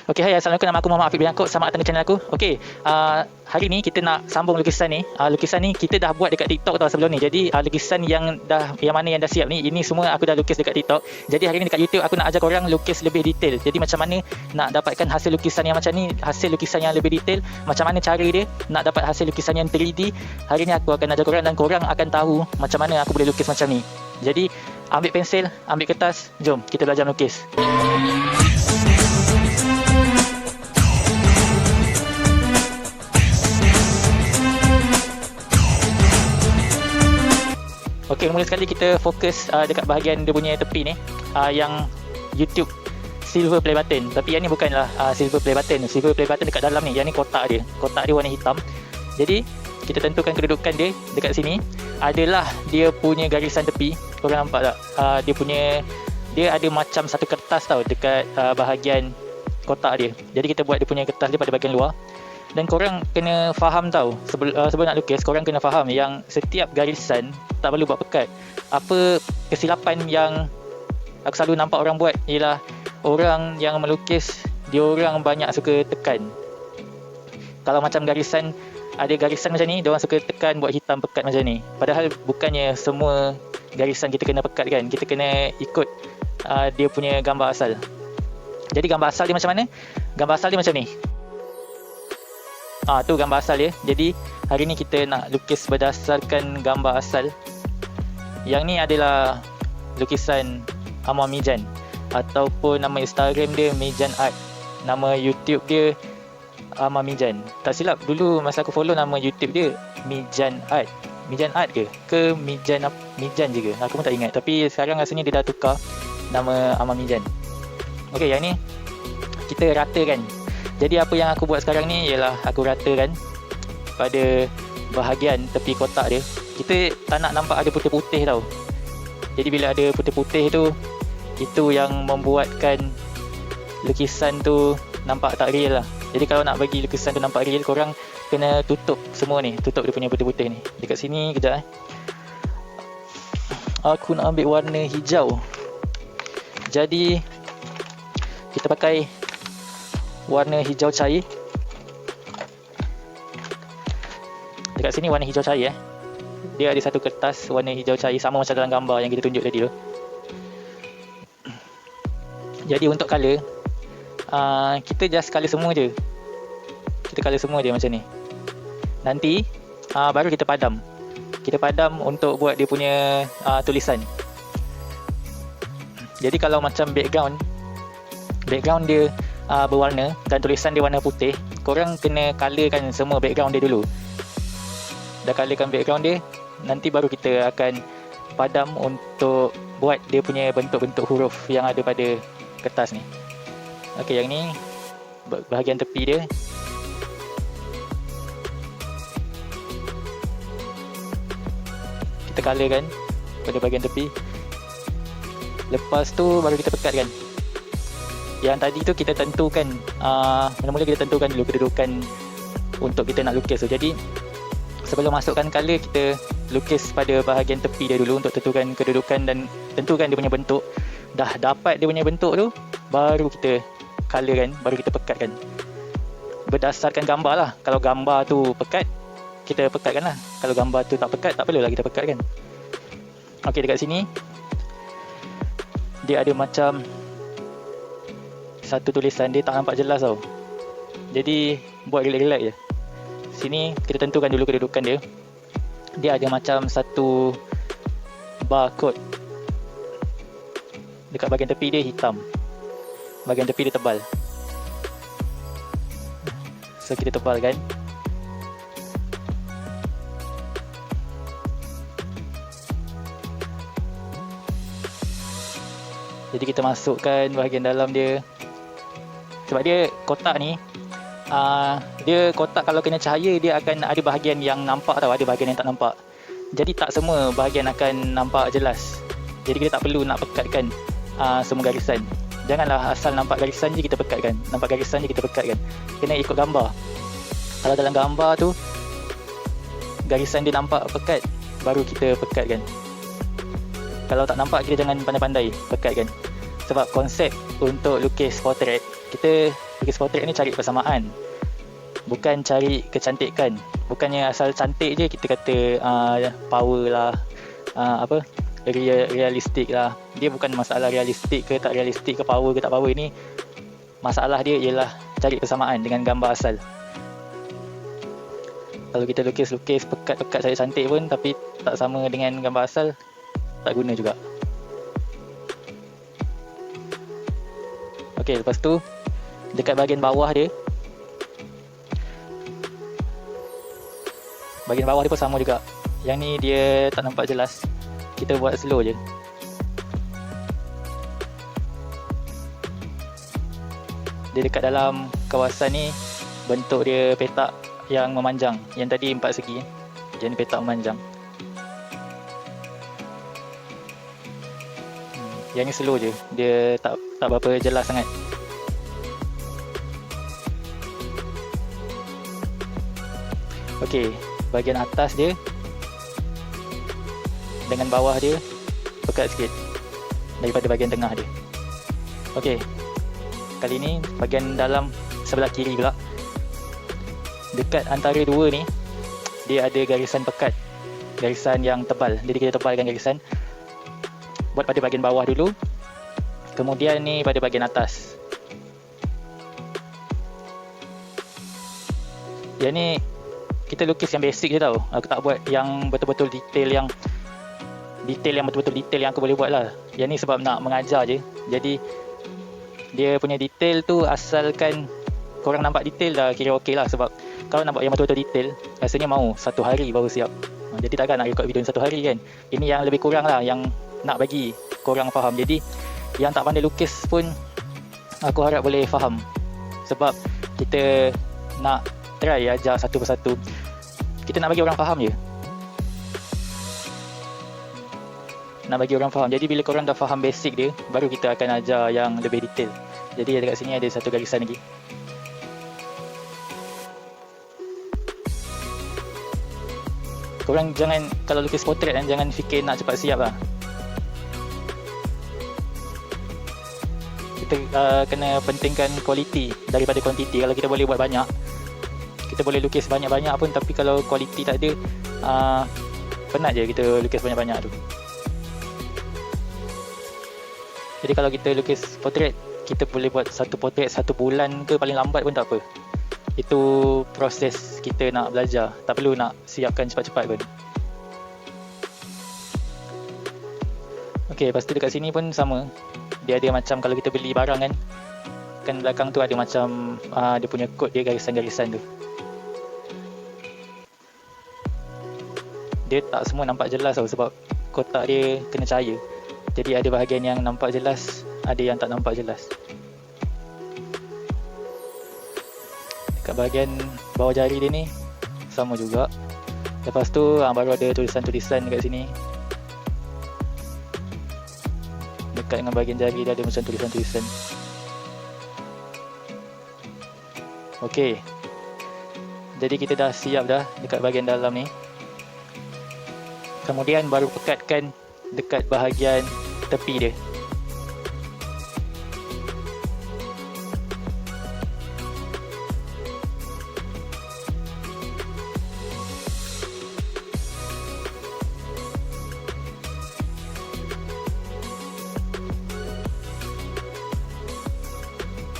Okey, hai, Assalamualaikum. Nama aku Muhammad Afiq bin Yaakob. Selamat datang ke channel aku. Okey, hari ni kita nak sambung lukisan ni. Lukisan ni kita dah buat dekat TikTok tau sebelum ni. Jadi lukisan yang mana yang dah siap ni, ini semua aku dah lukis dekat TikTok. Jadi hari ni dekat YouTube aku nak ajar korang lukis lebih detail. Jadi macam mana nak dapatkan hasil lukisan yang macam ni, hasil lukisan yang lebih detail, macam mana cara dia nak dapat hasil lukisan yang 3D. Hari ni aku akan ajar korang dan korang akan tahu macam mana aku boleh lukis macam ni. Jadi ambil pensel, ambil kertas, jom kita belajar melukis. Okey, mula sekali kita fokus dekat bahagian dia punya tepi ni, yang YouTube silver play button. Tapi yang ni bukanlah silver play button. Silver play button dekat dalam ni. Yang ni kotak dia. Kotak dia warna hitam. Jadi kita tentukan kedudukan dia dekat sini. Adalah dia punya garisan tepi. Korang nampak tak? Dia ada macam satu kertas tau dekat bahagian kotak dia. Jadi kita buat dia punya kertas dia pada bahagian luar. Dan korang kena faham tau, sebelum nak lukis, korang kena faham yang setiap garisan tak perlu buat pekat. Apa kesilapan yang aku selalu nampak orang buat ialah orang yang melukis, dia orang banyak suka tekan. Kalau macam garisan, ada garisan macam ni, dia orang suka tekan buat hitam pekat macam ni. Padahal bukannya semua garisan kita kena pekat kan. Kita kena ikut dia punya gambar asal. Jadi gambar asal dia macam mana? Gambar asal dia macam ni. Tu gambar asal dia. Jadi hari ni kita nak lukis berdasarkan gambar asal. Yang ni adalah lukisan Amar Mijan, ataupun nama Instagram dia Mijan Art. Nama YouTube dia Amar Mijan. Tak silap dulu masa aku follow nama YouTube dia Mijan Art. Mijan Art ke? Ke Mijan je ke? Aku pun tak ingat. Tapi sekarang rasanya dia dah tukar nama Amar Mijan. Okey, yang ni kita ratakan. Jadi apa yang aku buat sekarang ni ialah aku ratakan pada bahagian tepi kotak dia. Kita tak nak nampak ada putih-putih tau. Jadi bila ada putih-putih tu, itu yang membuatkan lukisan tu nampak tak real lah. Jadi kalau nak bagi lukisan tu nampak real, korang kena tutup semua ni. Tutup dia punya putih-putih ni. Dekat sini kejap Aku nak ambil warna hijau. Jadi kita pakai warna hijau cair. Dekat sini warna hijau cair Dia ada satu kertas warna hijau cair sama macam dalam gambar yang kita tunjuk tadi tu. Jadi untuk colour, kita just colour semua je. Kita colour semua je macam ni. Nanti baru kita padam. Kita padam untuk buat dia punya tulisan. Jadi kalau macam background dia berwarna dan tulisan dia warna putih, korang kena colourkan semua background dia dulu. Dah colourkan background dia, nanti baru kita akan padam untuk buat dia punya bentuk-bentuk huruf yang ada pada kertas ni. Okey, yang ni bahagian tepi dia. Kita colourkan pada bahagian tepi. Lepas tu baru kita pekatkan. Yang tadi tu kita tentukan, mula-mula kita tentukan dulu kedudukan untuk kita nak lukis tu. Jadi sebelum masukkan colour, kita lukis pada bahagian tepi dia dulu untuk tentukan kedudukan dan tentukan dia punya bentuk. Dah dapat dia punya bentuk tu, baru kita colourkan, baru kita pekatkan. Berdasarkan gambar lah. Kalau gambar tu pekat, kita pekatkan lah. Kalau gambar tu tak pekat, tak perlulah kita pekatkan. Okey, dekat sini dia ada macam satu tulisan, dia tak nampak jelas tau. Jadi buat relax-relax je. Sini kita tentukan dulu kedudukan dia. Dia ada macam satu barcode. Dekat bahagian tepi dia hitam, bahagian tepi dia tebal. So kita tebalkan. Jadi kita masukkan bahagian dalam dia. Sebab dia kotak ni, dia kotak kalau kena cahaya, dia akan ada bahagian yang nampak tau, ada bahagian yang tak nampak. Jadi tak semua bahagian akan nampak jelas. Jadi kita tak perlu nak pekatkan semua garisan. Janganlah asal nampak garisan je kita pekatkan. Nampak garisan je kita pekatkan. Kena ikut gambar. Kalau dalam gambar tu garisan dia nampak pekat, baru kita pekatkan. Kalau tak nampak, kita jangan pandai-pandai pekatkan. Sebab konsep untuk lukis portrait, kita lukis portrait ni cari persamaan, bukan cari kecantikan. Bukannya asal cantik je kita kata power lah, realistik lah. Dia bukan masalah realistik ke tak realistik ke, power ke tak power. Ini masalah dia ialah cari persamaan dengan gambar asal. Kalau kita lukis pekat-pekat cari cantik pun tapi tak sama dengan gambar asal, tak guna juga. Okey, lepas tu dekat bahagian bawah dia, bahagian bawah dia pun sama juga. Yang ni dia tak nampak jelas, kita buat slow je. Dia dekat dalam kawasan ni, bentuk dia petak yang memanjang. Yang tadi 4 segi, yang ni petak memanjang. Yang ni slow je, dia tak berapa jelas sangat. Okey, bahagian atas dia dengan bawah dia pekat sikit daripada bahagian tengah dia. Okey, kali ni bahagian dalam sebelah kiri pula, dekat antara dua ni dia ada garisan pekat, garisan yang tebal. Jadi kita tebalkan garisan, buat pada bahagian bawah dulu, kemudian ni pada bahagian atas. Yang ni kita lukis yang basic je tau. Aku tak buat yang betul-betul detail yang betul-betul detail yang aku boleh buat lah. Yang ni sebab nak mengajar je. Jadi dia punya detail tu, asalkan korang nampak detail dah kira okey lah. Sebab kalau nak buat yang betul-betul detail, rasanya mau 1 hari baru siap. Jadi takkan nak record video 1 hari kan. Ini yang lebih kurang lah, yang nak bagi korang faham. Jadi yang tak pandai lukis pun aku harap boleh faham. Sebab kita nak try ajar satu persatu. Kita nak bagi orang faham je. Nak bagi orang faham. Jadi bila korang dah faham basic dia, baru kita akan ajar yang lebih detail. Jadi dekat sini ada satu garisan lagi. Korang jangan, kalau lukis portrait kan, jangan fikir nak cepat siap lah. Kita kena pentingkan kualiti daripada kuantiti. Kalau kita boleh buat banyak, kita boleh lukis banyak-banyak pun, tapi kalau kualiti tak ada, penat je kita lukis banyak-banyak tu. Jadi kalau kita lukis portrait, kita boleh buat satu portrait 1 bulan ke paling lambat pun tak apa. Itu proses kita nak belajar, tak perlu nak siapkan cepat-cepat pun. Okey, lepas tu dekat sini pun sama. Dia ada macam kalau kita beli barang kan belakang tu ada macam dia punya kod dia, garisan-garisan tu. Dia tak semua nampak jelas tau, sebab kotak dia kena cahaya. Jadi ada bahagian yang nampak jelas, ada yang tak nampak jelas. Dekat bahagian bawah jari dia ni sama juga. Lepas tu baru ada tulisan-tulisan dekat sini. Dekat dengan bahagian jari dia ada macam tulisan-tulisan. Okey, jadi kita dah siap dah dekat bahagian dalam ni. Kemudian baru pekatkan dekat bahagian tepi dia.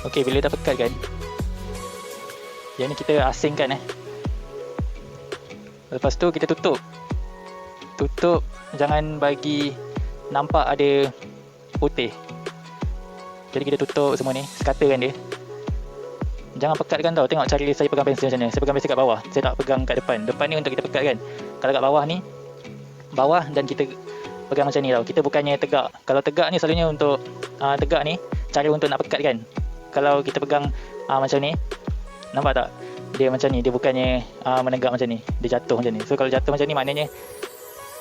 Okey, bila dah pekat kan, yang ni kita asingkan Lepas tu kita tutup. Jangan bagi nampak ada putih. Jadi kita tutup semua ni, sekatakan dia. Jangan pekatkan tau. Tengok cari saya pegang pensel macam ni. Saya pegang pensel kat bawah, saya tak pegang kat depan. Depan ni untuk kita pekatkan. Kalau kat bawah ni, bawah, dan kita pegang macam ni tau. Kita bukannya tegak. Kalau tegak ni selalunya untuk tegak ni, cara untuk nak pekatkan. Kalau kita pegang macam ni, nampak tak? Dia macam ni, dia bukannya menegak macam ni. Dia jatuh macam ni. So kalau jatuh macam ni, maknanya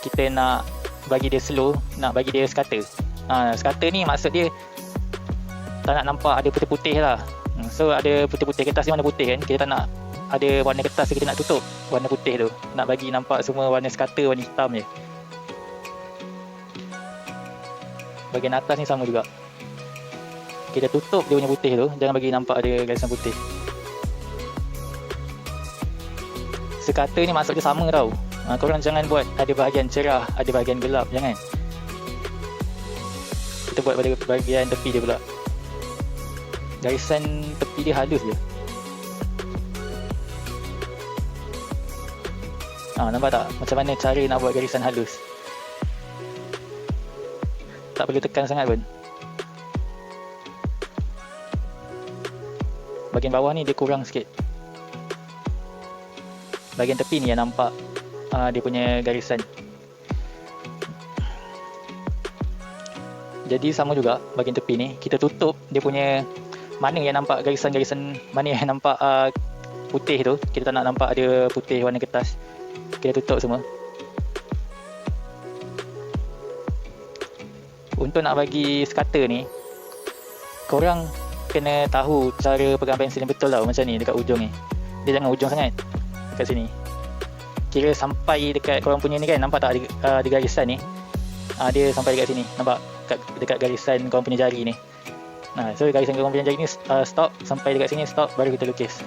kita nak bagi dia slow, nak bagi dia scatter. Scatter ni maksud dia tak nak nampak ada putih-putih lah. So ada putih-putih, kertas ni warna putih kan, kita tak nak ada warna kertas, kita nak tutup warna putih tu, nak bagi nampak semua warna scatter, warna hitam je. Bahagian atas ni sama juga. Kita tutup dia punya putih tu, jangan bagi nampak ada garisan putih. Sekata ni maksud dia sama tau. Korang jangan buat ada bahagian cerah, ada bahagian gelap, jangan. Kita buat pada bahagian tepi dia pula. Garisan tepi dia halus je. Nampak tak? Macam mana cara nak buat garisan halus? Tak perlu tekan sangat pun. Bahagian bawah ni dia kurang sikit. Bahagian tepi ni yang nampak dia punya garisan. Jadi sama juga bahagian tepi ni, kita tutup dia punya mana yang nampak garisan-garisan, mana yang nampak putih tu, kita tak nak nampak ada putih warna kertas. Kita tutup semua. Untuk nak bagi sekata ni, korang kena tahu cara pegang pensel yang betul tau. Macam ni dekat ujung ni, dia jangan ujung sangat kat sini. Kira sampai dekat korang punya ni kan, nampak tak di garisan ni, dia sampai dekat sini, nampak dekat garisan korang punya jari ni. So garisan korang punya jari ni stop, sampai dekat sini stop, baru kita lukis.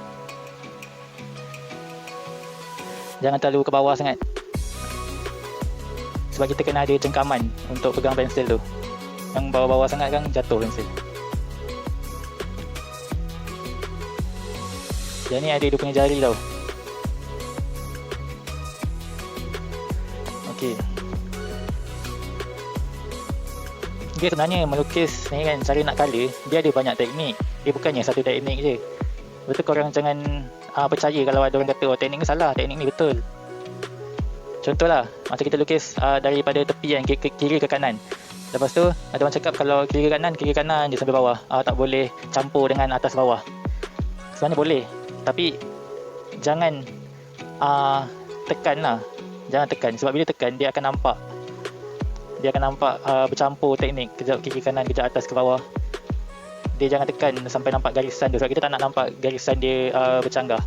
Jangan terlalu ke bawah sangat, sebab kita kena ada cengkaman untuk pegang pensel tu. Yang bawah-bawah sangat kan jatuh pensel. Yang ni ada dia punya jari tau. Okey. Dia sebenarnya melukis ni kan, cara nak colour dia ada banyak teknik. Dia bukannya satu teknik je. Betul, korang jangan percaya kalau ada orang kata teknik ni salah, teknik ni betul. Contohlah macam kita lukis daripada tepi kan, kiri ke kanan. Lepas tu ada orang cakap kalau kiri ke kanan je sampai bawah, tak boleh campur dengan atas bawah. Sebenarnya boleh, tapi jangan tekan lah. Jangan tekan, sebab bila tekan dia akan nampak bercampur teknik, kejap kiri kanan, kejap atas ke bawah. Dia jangan tekan sampai nampak garisan tu, sebab kita tak nak nampak garisan dia bercanggah.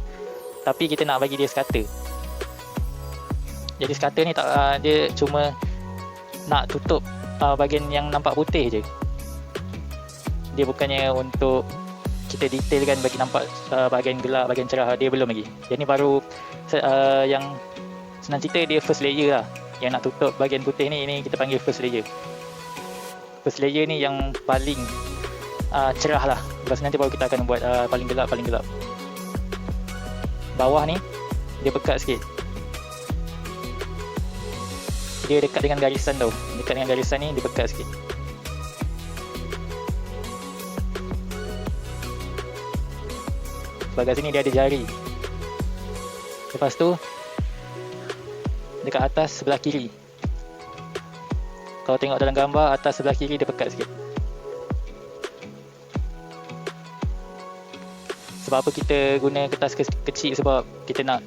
Tapi kita nak bagi dia sekata. Jadi sekata ni dia cuma nak tutup bahagian yang nampak putih je. Dia bukannya untuk kita detailkan bagi nampak bahagian gelap, bahagian cerah. Dia belum lagi. Jadi baru yang senang cerita dia first layer lah. Yang nak tutup bahagian putih ni kita panggil first layer. First layer ni yang paling cerah lah. Lepas nanti baru kita akan buat paling gelap. Bawah ni dia pekat sikit. Dia dekat dengan garisan tau. Dekat dengan garisan ni dia pekat sikit. Sebelah sini dia ada jari. Lepas tu dekat atas sebelah kiri, kalau tengok dalam gambar, atas sebelah kiri dia pekat sikit. Sebab apa kita guna kertas kecil? Sebab kita nak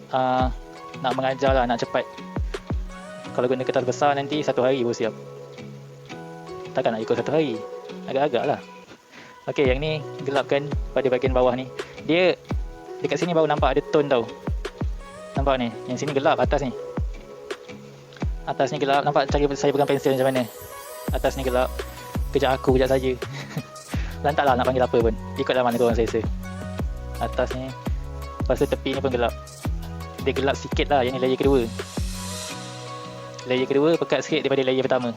mengajar lah, nak cepat. Kalau guna kertas besar nanti 1 hari baru siap. Takkan nak ikut 1 hari, agak-agak lah. Ok, yang ni gelapkan pada bahagian bawah ni. Dia dekat sini baru nampak ada tone tau. Nampak ni, yang sini gelap, atas ni gelap. Nampak cara saya pegang pensel macam mana? Atas ni gelap, kejap aku, kejap saja. Lantak lah nak panggil apa pun, ikutlah mana korang selesa. Atas ni, lepas tu tepi ni pun gelap. Dia gelap sikit lah, yang ni layer kedua. Layer kedua pekat sikit daripada layer pertama.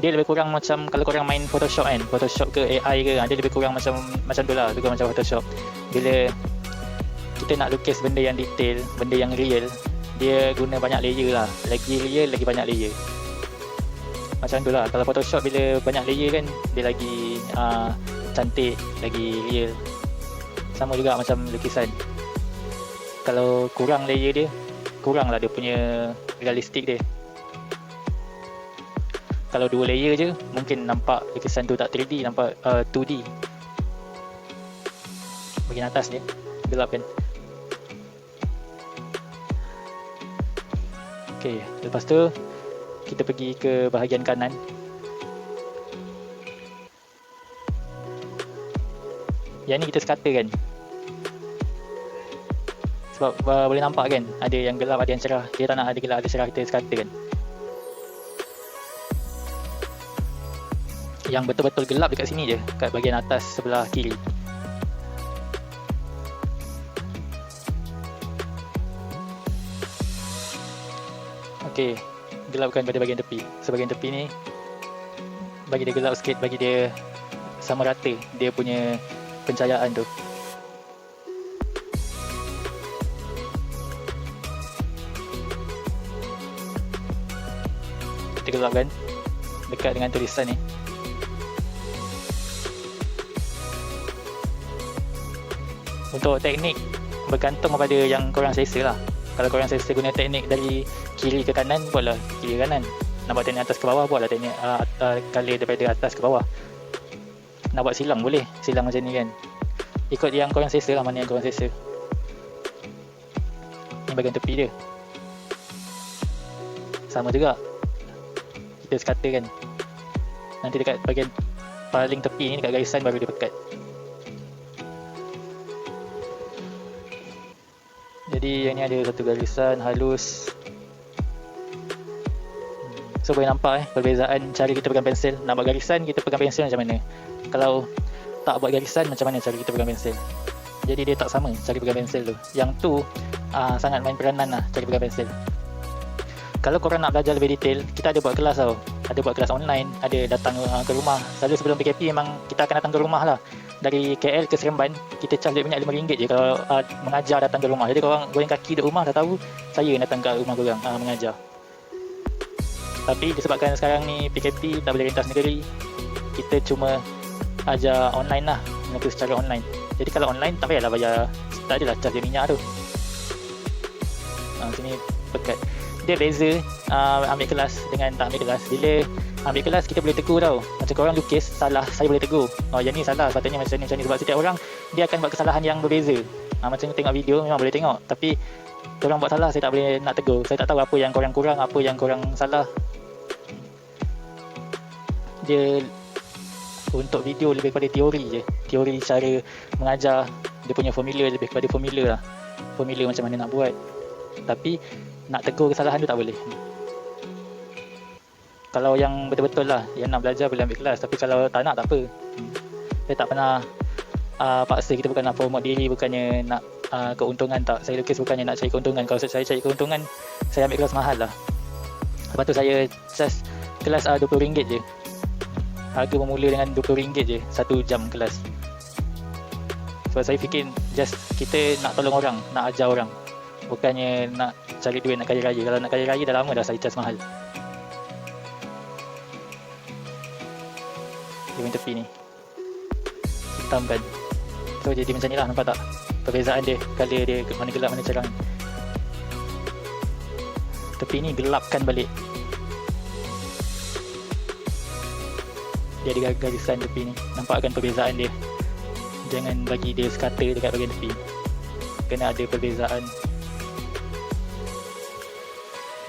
Dia lebih kurang macam kalau korang main Photoshop kan, Photoshop ke AI ke, dia lebih kurang macam tu lah, lebih kurang macam Photoshop. Bila kita nak lukis benda yang detail, benda yang real, dia guna banyak layer lah. Lagi real, lagi banyak layer. Macam tu lah. Kalau Photoshop bila banyak layer kan, dia lagi cantik, lagi real. Sama juga macam lukisan. Kalau kurang layer dia, kurang lah dia punya realistik dia. Kalau 2 layer je, mungkin nampak lukisan tu tak 3D, nampak 2D. Bahagian atas ni gelap kan. Ok, lepas tu kita pergi ke bahagian kanan. Yang ni kita sekatakan. Sebab boleh nampak kan, ada yang gelap, ada yang cerah. Dia tak nak ada gelap, ada cerah, kita sekata kan. Yang betul-betul gelap dekat sini je, kat bahagian atas sebelah kiri. Okey, gelapkan pada bahagian tepi. Sebahagian tepi ni bagi dia gelap sikit, bagi dia sama rata dia punya pencahayaan tu. Kita gelapkan dekat dengan tulisan ni. Untuk teknik bergantung kepada yang korang selesa lah. Kalau korang selesa guna teknik dari kiri ke kanan, buatlah kiri ke kanan. Nak buat teknik atas ke bawah, buatlah teknik colour daripada atas ke bawah. Nak buat silang boleh, silang macam ni kan. Ikut yang korang selesa lah, mana yang korang selesa. Ni bahagian tepi dia. Sama juga, kita sekata kan. Nanti dekat bahagian paling tepi ni, dekat garisan baru dia pekat. Jadi yang ni ada satu garisan halus. So boleh nampak perbezaan cara kita pegang pensel. Nak buat garisan, kita pegang pensel macam mana. Kalau tak buat garisan, macam mana cara kita pegang pensel. Jadi dia tak sama cara pegang pensel tu. Yang tu sangat main peranan lah cara pegang pensel. Kalau korang nak belajar lebih detail, kita ada buat kelas tau. Ada buat kelas online, ada datang ke rumah. Selalu sebelum PKP memang kita akan datang ke rumah lah. Dari KL ke Seremban, kita charge duit minyak RM5 je kalau mengajar datang ke rumah. Jadi korang goreng kaki duduk rumah dah tahu saya datang ke rumah korang mengajar. Tapi disebabkan sekarang ni PKP tak boleh rentas negeri, kita cuma ajar online lah, mengajar secara online. Jadi kalau online tak payahlah bayar, tak adalah charge minyak tu. Sini pekat. Dia beza ambil kelas dengan tak ambil kelas. Bila ambil kelas kita boleh tegur tau. Macam korang lukis salah, saya boleh tegur. Oh yang ni salah, sepatutnya macam ni. Sebab setiap orang dia akan buat kesalahan yang berbeza. Macam tengok video memang boleh tengok, tapi korang buat salah saya tak boleh nak tegur. Saya tak tahu apa yang korang kurang, apa yang korang salah. Dia untuk video lebih kepada teori je. Teori cara mengajar, dia punya formula lebih kepada formula lah. Formula macam mana nak buat. Tapi nak tegur kesalahan tu tak boleh. Kalau yang betul-betul lah, yang nak belajar boleh ambil kelas. Tapi kalau tak nak, tak apa. Saya tak pernah paksa. Kita bukan nak promote diri, bukannya nak keuntungan, tak. Saya lukis bukannya nak cari keuntungan. Kalau saya cari keuntungan, saya ambil kelas mahal lah. Lepas tu saya just kelas RM20 je. Harga bermula dengan RM20 je, 1 jam kelas. Sebab saya fikir just kita nak tolong orang, nak ajar orang, bukannya nak cari duit, nak kaya raya. Kalau nak kaya raya dah lama dah saya charge mahal. Dia main tepi ni hitam kan. So jadi macam ni lah, nampak tak perbezaan dia, colour dia, mana gelap mana cerah. Tepi ni gelapkan balik. Dia ada garisan tepi ni, nampakkan perbezaan dia. Jangan bagi dia sekata dekat bahagian tepi, kena ada perbezaan.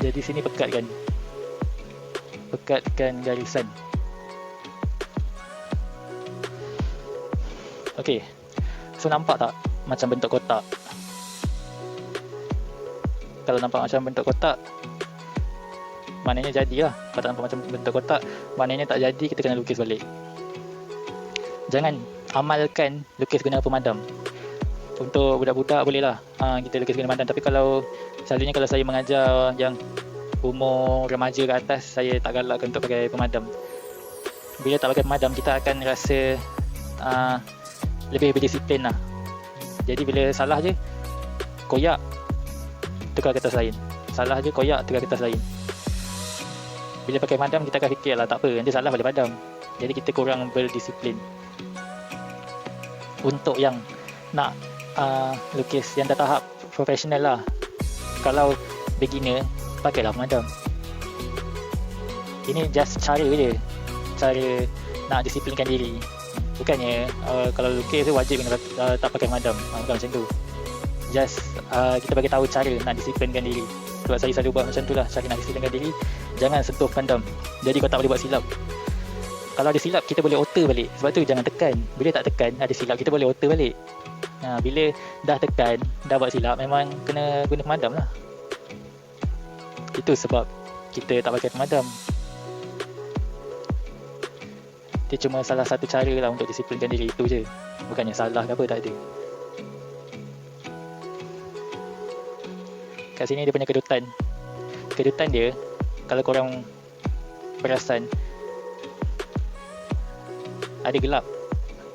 Jadi sini pekatkan garisan. Okey, so nampak tak macam bentuk kotak? Kalau nampak macam bentuk kotak, maknanya jadilah. Kalau tak nampak macam bentuk kotak, maknanya tak jadi, kita kena lukis balik. Jangan amalkan lukis guna pemadam. Untuk budak-budak boleh lah kita lukis guna pemadam. Tapi selalunya kalau saya mengajar yang umur remaja ke atas, saya tak galakkan untuk pakai pemadam. Bila tak pakai pemadam, kita akan rasa lebih berdisiplin lah. Jadi bila salah je, koyak, tukar kertas lain. Salah je, koyak, tukar kertas lain. Bila pakai padam, kita akan fikir lah, tak apa, nanti salah boleh padam. Jadi kita kurang berdisiplin. Untuk yang nak lukis yang dah tahap profesional lah, kalau beginner, pakailah pemadam. Ini just cara je, cara nak disiplinkan diri. Bukannya kalau lukis tu wajib kena tak pakai pemadam, bukan macam tu. Just kita bagi tahu cara nak disiplinkan diri. Sebab saya selalu buat macam tu lah, cara nak disiplinkan diri. Jangan sentuh pemadam, jadi kau tak boleh buat silap. Kalau ada silap, kita boleh alter balik. Sebab tu jangan tekan. Bila tak tekan, ada silap, kita boleh alter balik. Bila dah tekan, dah buat silap, memang kena guna pemadam lah. Itu sebab kita tak pakai pemadam. Dia cuma salah satu cara lah untuk disiplinkan diri, itu je. Bukannya salah ke apa, tak ada. Kat sini dia punya kedutan. Kedutan dia, kalau korang perasan, ada gelap,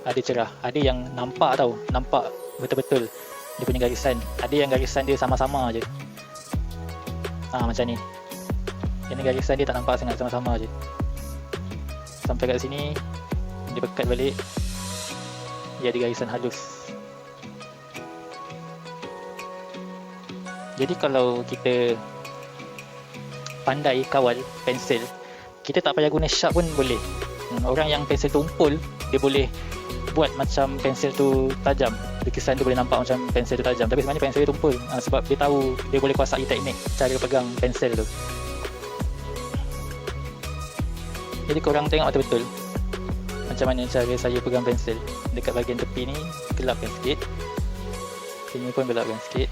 ada cerah, ada yang nampak tau, nampak betul-betul dia punya garisan. Ada yang garisan dia sama-sama je. Macam ni. Yang ni garisan dia tak nampak sangat, sama-sama je. Sampai kat sini dia pekat balik, dia ada garisan halus. Jadi kalau kita pandai kawal pensel, kita tak payah guna sharp pun boleh. Orang yang pensel tumpul, dia boleh buat macam pensel tu tajam. Lukisan tu boleh nampak macam pensel tu tajam, tapi sebenarnya pensel dia tumpul. Sebab dia tahu, dia boleh kuasai teknik cara pegang pensel tu. Jadi korang tengok betul-betul macam mana cara saya pegang pensel. Dekat bahagian tepi ni gelapkan sikit, sini pun gelapkan sikit.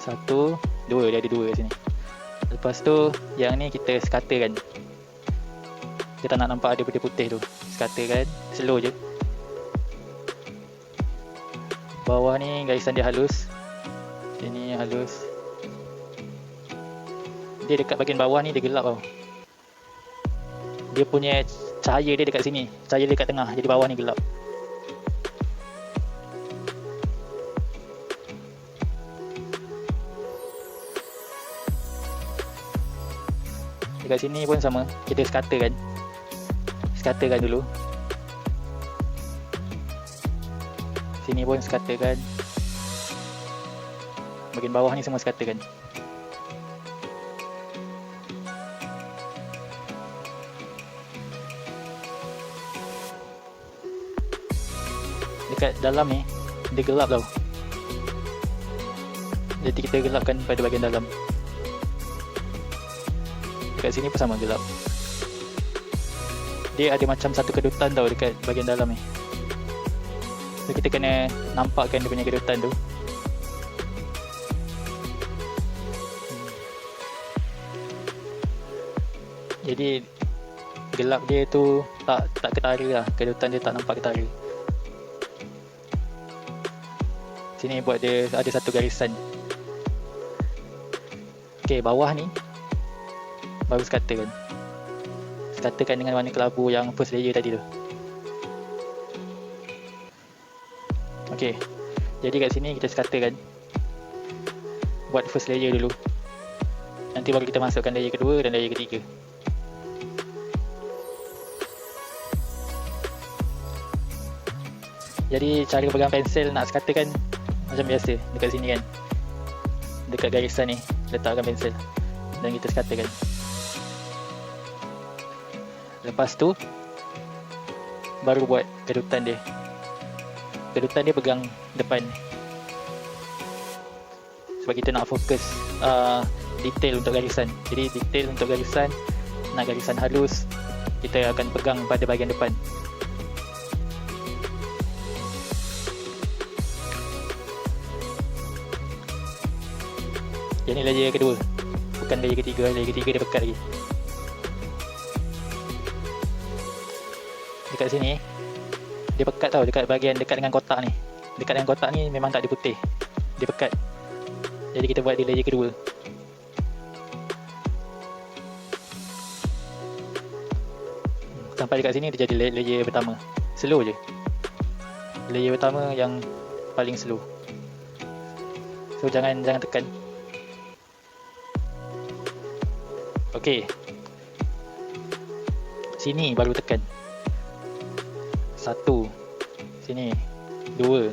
1, 2, dia ada 2 kat sini. Lepas tu yang ni kita skatakan. Kita tak nak nampak ada putih-putih tu, skatakan, slow je. Bawah ni garisan dia halus, sini halus. Dia dekat bahagian bawah ni dia gelap tau. Dia punya cahaya dia dekat sini, cahaya dia dekat tengah, jadi bawah ni gelap. Dekat sini pun sama, kita skatakan. Skatakan dulu. Sini pun skatakan. Bahagian bawah ni semua skatakan. Dekat dalam ni dia gelap tau, jadi kita gelapkan pada bahagian dalam. Dekat sini pun sama, gelap. Dia ada macam satu kedutan tau dekat bahagian dalam ni, so kita kena nampakkan dia punya kedutan tu. Jadi gelap dia tu tak ketara lah, kedutan dia tak nampak ketara. Sini buat dia ada satu garisan. Okey, bawah ni baru skatakan. Skatakan dengan warna kelabu yang first layer tadi tu. Okey, jadi kat sini kita skatakan, buat first layer dulu. Nanti baru kita masukkan layer kedua dan layer ketiga. Jadi cara pegang pensel nak skatakan macam biasa, dekat sini kan, dekat garisan ni letakkan pensel dan kita skatakan. Lepas tu baru buat kedutan dia. Kedutan dia pegang depan, sebab kita nak fokus detail untuk garisan. Jadi detail untuk garisan, nak garisan halus, kita akan pegang pada bahagian depan. Yang ni layer kedua, bukan layer ketiga. Layer ketiga dia pekat lagi. Dekat sini dia pekat tau, dekat bahagian dekat dengan kotak ni. Dekat dengan kotak ni memang tak ada putih, dia pekat. Jadi kita buat di layer kedua. Sampai dekat sini dia jadi layer pertama. Slow je. Layer pertama yang paling slow. So jangan tekan. Okey, sini baru tekan. 1, sini 2,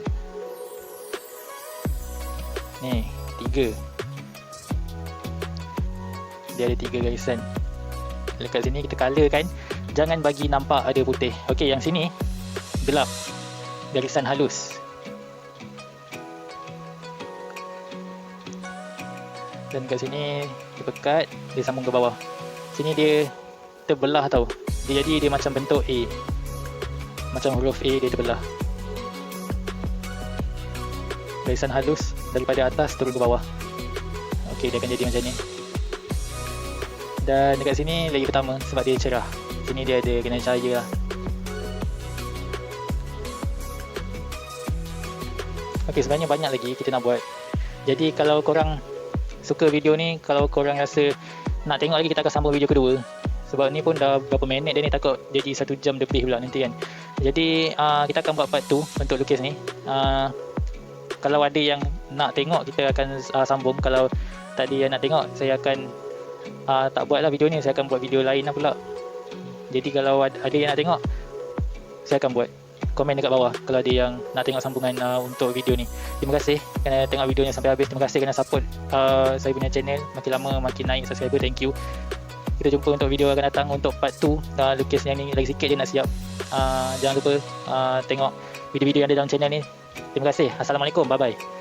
ni 3. Dia ada 3 garisan. Dekat sini kita colourkan, jangan bagi nampak ada putih. Okey, yang sini gelap, garisan halus. Dan kat sini dia pekat, dia sambung ke bawah. Sini dia terbelah tau, dia jadi dia macam bentuk A. macam huruf A dia terbelah. Garisan halus daripada atas turun ke bawah. Okey, dia akan jadi macam ni. Dan dekat sini lagi pertama sebab dia cerah. Sini dia ada kena cahaya lah. Okey, sebenarnya banyak lagi kita nak buat. Jadi kalau korang suka video ni, kalau korang rasa nak tengok lagi, kita akan sambung video kedua. Sebab ni pun dah berapa minit dia ni, takut jadi 1 jam lebih pula nanti kan. Jadi kita akan buat part 2 untuk lukis ni. Kalau ada yang nak tengok, kita akan sambung. Kalau tak ada yang nak tengok, saya akan tak buat lah video ni, saya akan buat video lain lah pula. Jadi kalau ada yang nak tengok, saya akan buat. Komen dekat bawah kalau ada yang nak tengok sambungan untuk video ni. Terima kasih kerana tengok videonya sampai habis. Terima kasih kerana support saya punya channel. Makin lama makin naik subscriber. Thank you. Kita jumpa untuk video akan datang untuk part 2. Lukis yang ni lagi sikit je nak siap. Jangan lupa tengok video-video yang ada dalam channel ni. Terima kasih. Assalamualaikum. Bye bye.